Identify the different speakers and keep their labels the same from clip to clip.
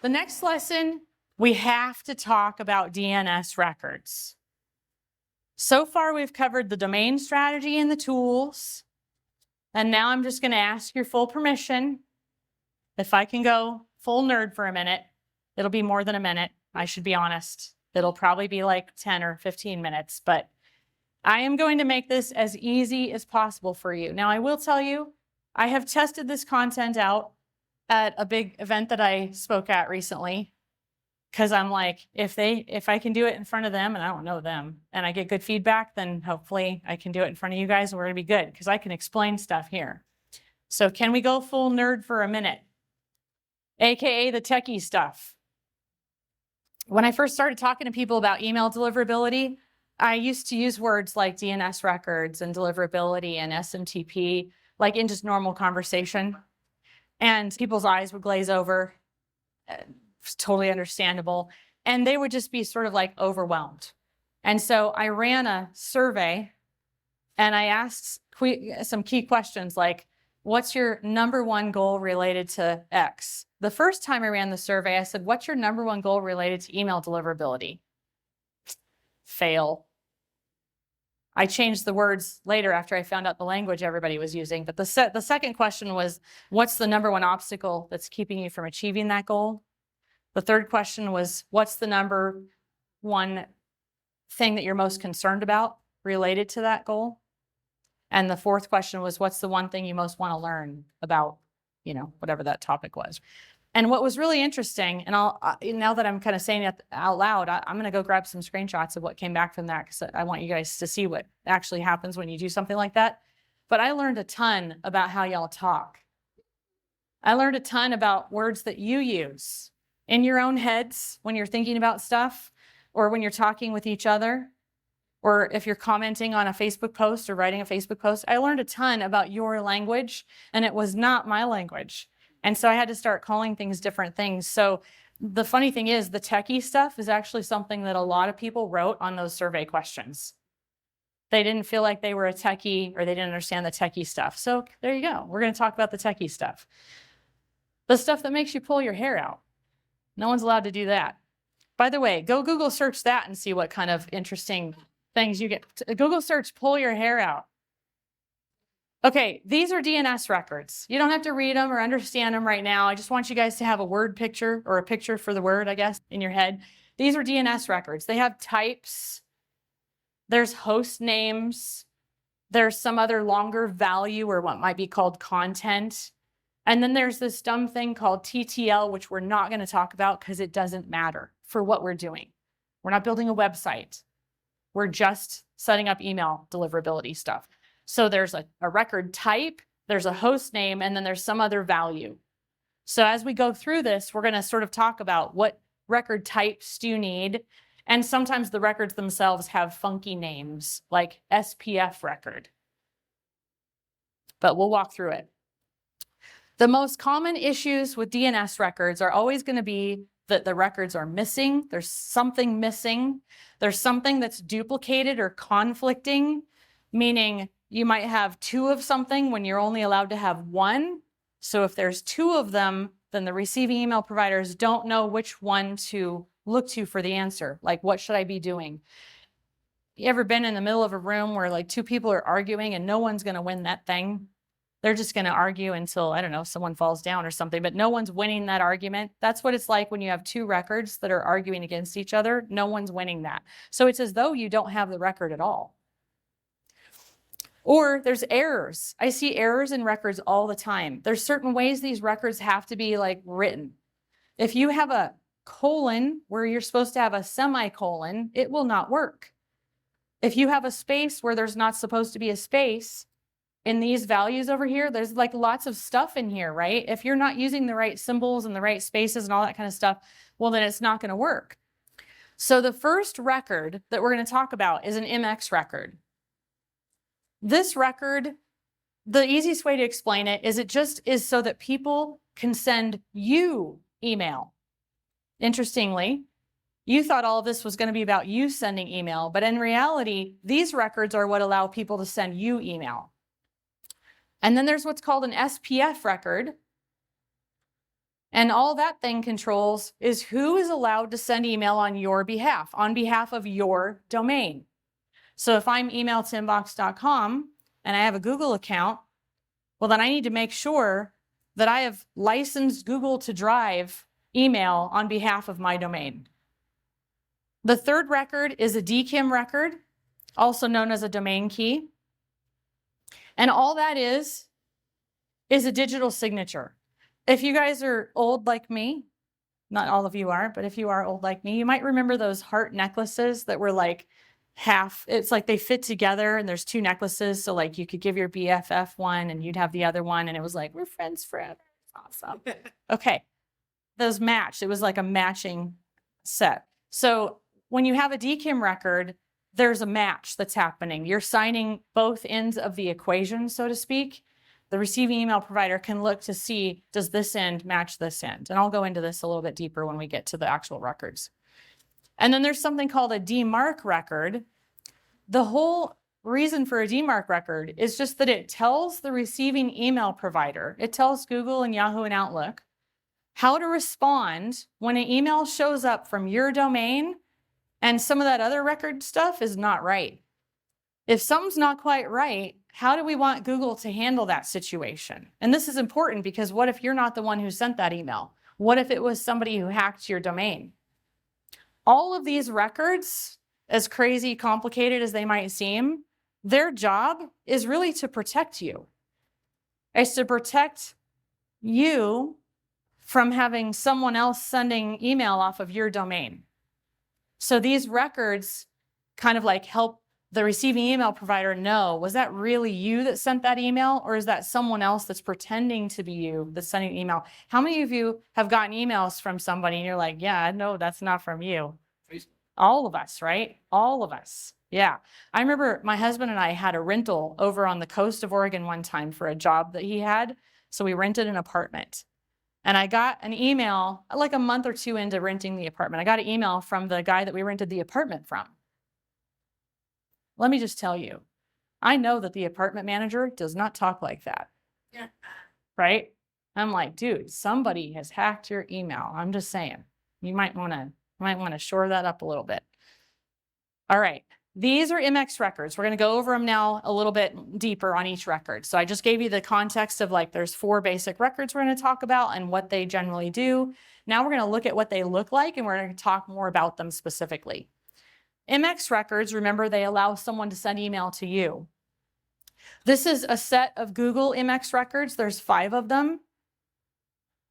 Speaker 1: the next lesson, we have to talk about DNS records. So far, we've covered the domain strategy and the tools. And now I'm just going to ask your full permission. If I can go full nerd for a minute, it'll be more than a minute. I should be honest. It'll probably be like 10 or 15 minutes, but I am going to make this as easy as possible for you. Now, I will tell you, I have tested this content out at a big event that I spoke at recently, because I'm like, if I can do it in front of them, and I don't know them, and I get good feedback, then hopefully I can do it in front of you guys and we're gonna be good, because I can explain stuff here. So can we go full nerd for a minute? AKA the techie stuff. When I first started talking to people about email deliverability, I used to use words like DNS records and deliverability and SMTP, like in just normal conversation. And people's eyes would glaze over. It's totally understandable. And they would just be sort of like overwhelmed. And so I ran a survey and I asked some key questions like, what's your number one goal related to X? The first time I ran the survey, I said, what's your number one goal related to email deliverability? Fail. I changed the words later after I found out the language everybody was using. But the second question was, what's the number one obstacle that's keeping you from achieving that goal? The third question was, what's the number one thing that you're most concerned about related to that goal? And the fourth question was, what's the one thing you most want to learn about, whatever that topic was? And what was really interesting, and now that I'm kind of saying it out loud, I'm going to go grab some screenshots of what came back from that, because I want you guys to see what actually happens when you do something like that. But I learned a ton about how y'all talk. I learned a ton about words that you use in your own heads when you're thinking about stuff, or when you're talking with each other, or if you're commenting on a Facebook post or writing a Facebook post. I learned a ton about your language, and it was not my language. And so I had to start calling things different things. So the funny thing is, the techie stuff is actually something that a lot of people wrote on those survey questions. They didn't feel like they were a techie, or they didn't understand the techie stuff. So there you go. We're going to talk about the techie stuff. The stuff that makes you pull your hair out. No one's allowed to do that. By the way, go Google search that and see what kind of interesting things you get. Google search, pull your hair out. Okay, these are DNS records. You don't have to read them or understand them right now. I just want you guys to have a word picture, or a picture for the word, I guess, in your head. These are DNS records. They have types. There's host names. There's some other longer value, or what might be called content. And then there's this dumb thing called TTL, which we're not going to talk about because it doesn't matter for what we're doing. We're not building a website. We're just setting up email deliverability stuff. So there's a record type, there's a host name, and then there's some other value. So as we go through this, we're going to sort of talk about what record types do you need. And sometimes the records themselves have funky names, like SPF record. But we'll walk through it. The most common issues with DNS records are always going to be that the records are missing. There's something missing. There's something that's duplicated or conflicting, meaning you might have two of something when you're only allowed to have one. So if there's two of them, then the receiving email providers don't know which one to look to for the answer. Like, what should I be doing? You ever been in the middle of a room where like two people are arguing and no one's going to win that thing? They're just going to argue until, I don't know, someone falls down or something, but no one's winning that argument. That's what it's like when you have two records that are arguing against each other. No one's winning that. So it's as though you don't have the record at all. Or there's errors. I see errors in records all the time. There's certain ways these records have to be like written. If you have a colon where you're supposed to have a semicolon, it will not work. If you have a space where there's not supposed to be a space, in these values over here, there's like lots of stuff in here, right? If you're not using the right symbols and the right spaces and all that kind of stuff, well, then it's not going to work. So the first record that we're going to talk about is an MX record. This record, the easiest way to explain it is it just is so that people can send you email. Interestingly, you thought all of this was going to be about you sending email, but in reality, these records are what allow people to send you email. And then there's what's called an SPF record. And all that thing controls is who is allowed to send email on behalf of your domain. So if I'm emailtoinbox.com and I have a Google account, well, then I need to make sure that I have licensed Google to drive email on behalf of my domain. The third record is a DKIM record, also known as a domain key. And all that is a digital signature. If you guys are old like me, not all of you are, but if you are old like me, you might remember those heart necklaces that were like it's like they fit together and there's two necklaces. So like you could give your BFF one and you'd have the other one. And it was like, we're friends forever. Awesome. Okay. Those matched. It was like a matching set. So when you have a DKIM record, there's a match that's happening. You're signing both ends of the equation, so to speak. The receiving email provider can look to see, does this end match this end? And I'll go into this a little bit deeper when we get to the actual records. And then there's something called a DMARC record. The whole reason for a DMARC record is just that it tells the receiving email provider, it tells Google and Yahoo and Outlook how to respond when an email shows up from your domain and some of that other record stuff is not right. If something's not quite right, how do we want Google to handle that situation? And this is important because what if you're not the one who sent that email? What if it was somebody who hacked your domain? All of these records, as crazy complicated as they might seem, their job is really to protect you. It's to protect you from having someone else sending email off of your domain. So these records kind of like help the receiving email provider know, was that really you that sent that email, or is that someone else that's pretending to be you that's sending an email? How many of you have gotten emails from somebody and you're like, yeah, no, that's not from you? All of us, right? All of us. Yeah. I remember my husband and I had a rental over on the coast of Oregon one time for a job that he had. So we rented an apartment. And I got an email like a month or two into renting the apartment. I got an email from the guy that we rented the apartment from. Let me just tell you, I know that the apartment manager does not talk like that. Yeah. Right? I'm like, dude, somebody has hacked your email. I'm just saying, you might want to shore that up a little bit. All right. These are MX records. We're going to go over them now a little bit deeper on each record. So I just gave you the context of like there's 4 basic records we're going to talk about and what they generally do. Now we're going to look at what they look like and we're going to talk more about them specifically. MX records, remember, they allow someone to send email to you. This is a set of Google MX records. There's 5 of them.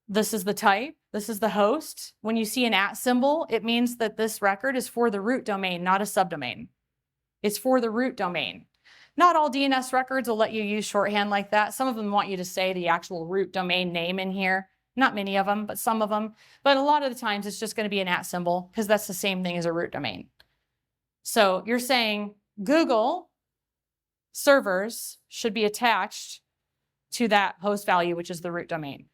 Speaker 1: This is the type. This is the host. When you see an @ symbol, it means that this record is for the root domain, not a subdomain. It's for the root domain. Not all DNS records will let you use shorthand like that. Some of them want you to say the actual root domain name in here. Not many of them, but some of them. But a lot of the times it's just going to be an @ symbol because that's the same thing as a root domain. So you're saying Google servers should be attached to that host value, which is the root domain.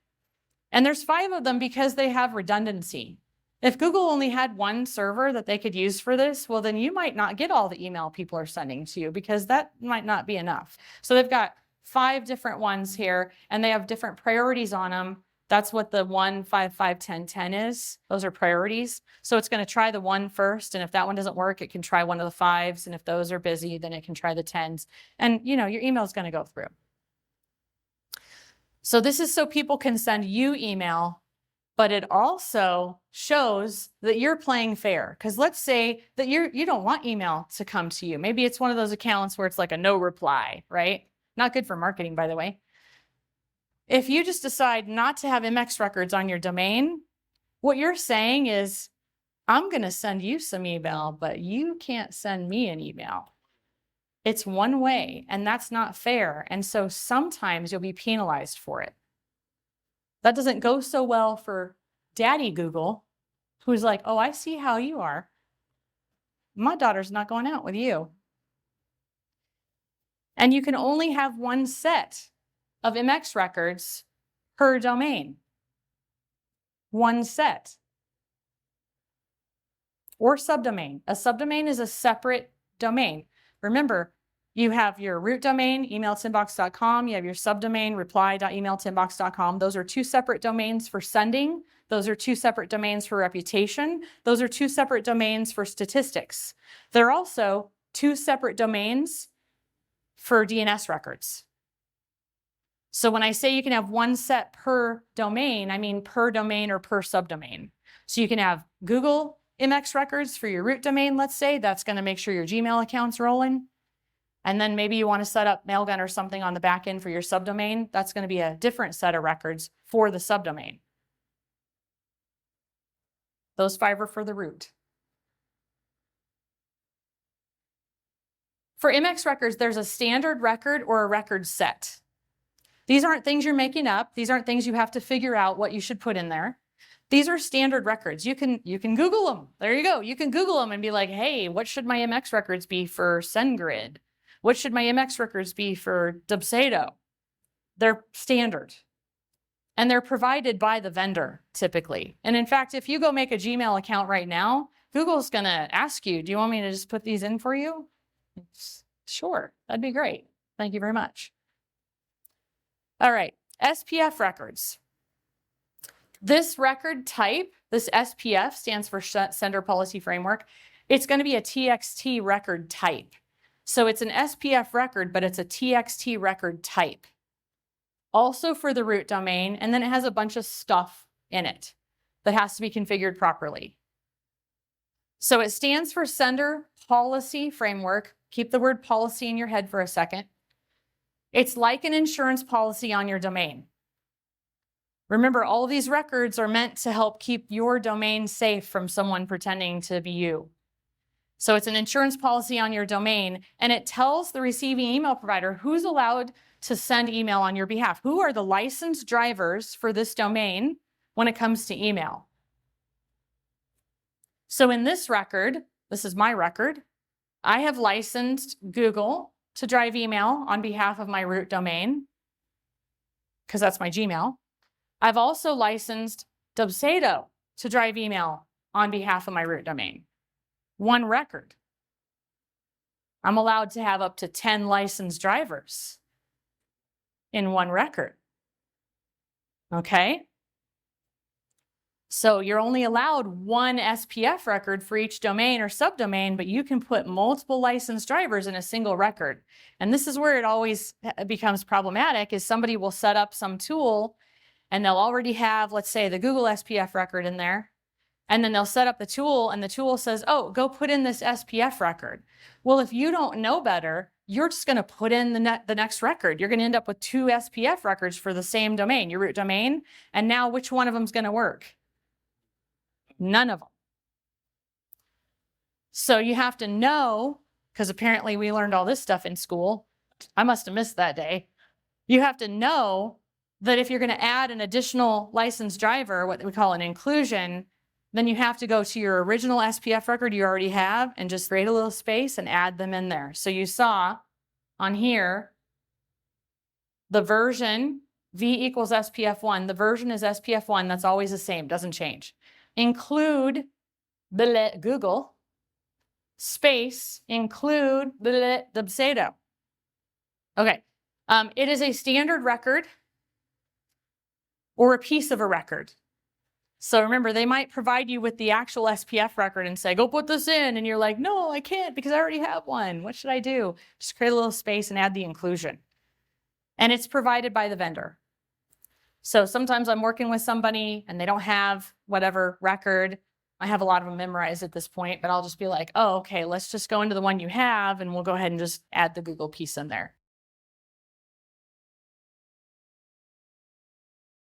Speaker 1: And there's 5 of them because they have redundancy. If Google only had 1 server that they could use for this, well, then you might not get all the email people are sending to you because that might not be enough. So they've got 5 different ones here and they have different priorities on them. That's what the 1, 5, 5, 10, 10 is. Those are priorities. So it's going to try the 1 first. And if that one doesn't work, it can try one of the 5s. And if those are busy, then it can try the 10s. And you know, your email is going to go through. So this is so people can send you email, but it also shows that you're playing fair. Because let's say that you don't want email to come to you. Maybe it's one of those accounts where it's like a no reply, right? Not good for marketing, by the way. If you just decide not to have MX records on your domain, what you're saying is, I'm going to send you some email, but you can't send me an email. It's one way, and that's not fair. And so sometimes you'll be penalized for it. That doesn't go so well for Daddy Google, who's like, oh, I see how you are. My daughter's not going out with you. And you can only have 1 set of MX records per domain. 1 set. Or subdomain. A subdomain is a separate domain. Remember, You have your root domain, emailtinbox.com. You have your subdomain, reply.emailtinbox.com. Those are two separate domains for sending. Those are two separate domains for reputation. Those are two separate domains for statistics. They're also two separate domains for DNS records. So when I say you can have one set per domain, I mean per domain or per subdomain. So you can have Google MX records for your root domain, let's say. That's going to make sure your Gmail account's rolling. And then maybe you want to set up Mailgun or something on the back end for your subdomain. That's going to be a different set of records for the subdomain. Those 5 are for the root. For MX records, there's a standard record or a record set. These aren't things you're making up. These aren't things you have to figure out what you should put in there. These are standard records. You can Google them. There you go. You can Google them and be like, hey, what should my MX records be for SendGrid? What should my MX records be for Dubsado? They're standard. And they're provided by the vendor, typically. And in fact, if you go make a Gmail account right now, Google's going to ask you, do you want me to just put these in for you? Sure, that'd be great. Thank you very much. All right, SPF records. This record type, this SPF stands for Sender Policy Framework. It's going to be a TXT record type. So it's an SPF record, but it's a TXT record type. Also for the root domain, and then it has a bunch of stuff in it that has to be configured properly. So it stands for Sender Policy Framework. Keep the word policy in your head for a second. It's like an insurance policy on your domain. Remember, all of these records are meant to help keep your domain safe from someone pretending to be you. So it's an insurance policy on your domain, and it tells the receiving email provider who's allowed to send email on your behalf. Who are the licensed drivers for this domain when it comes to email? So in this record, this is my record, I have licensed Google to drive email on behalf of my root domain, because that's my Gmail. I've also licensed Dubsado to drive email on behalf of my root domain. One record. I'm allowed to have up to 10 licensed drivers in one record. Okay? So you're only allowed one SPF record for each domain or subdomain, but you can put multiple licensed drivers in a single record. And this is where it always becomes problematic, is somebody will set up some tool and they'll already have, let's say, the Google SPF record in there. And then they'll set up the tool and the tool says, oh, go put in this SPF record. Well, if you don't know better, you're just going to put in the next record. You're going to end up with 2 SPF records for the same domain, your root domain. And now which one of them is going to work? None of them. So you have to know, because apparently we learned all this stuff in school. I must have missed that day. You have to know that if you're going to add an additional licensed driver, what we call an inclusion, then you have to go to your original SPF record you already have and just create a little space and add them in there. So you saw on here, the version V equals SPF1. The version is SPF1. That's always the same, doesn't change. Include Google space include Dubsado. Okay, it is a standard record or a piece of a record. So remember, they might provide you with the actual SPF record and say, go put this in. And you're like, no, I can't because I already have one. What should I do? Just create a little space and add the inclusion. And it's provided by the vendor. So sometimes I'm working with somebody and they don't have whatever record. I have a lot of them memorized at this point, but I'll just be like, oh, okay, let's just go into the one you have and we'll go ahead and just add the Google piece in there.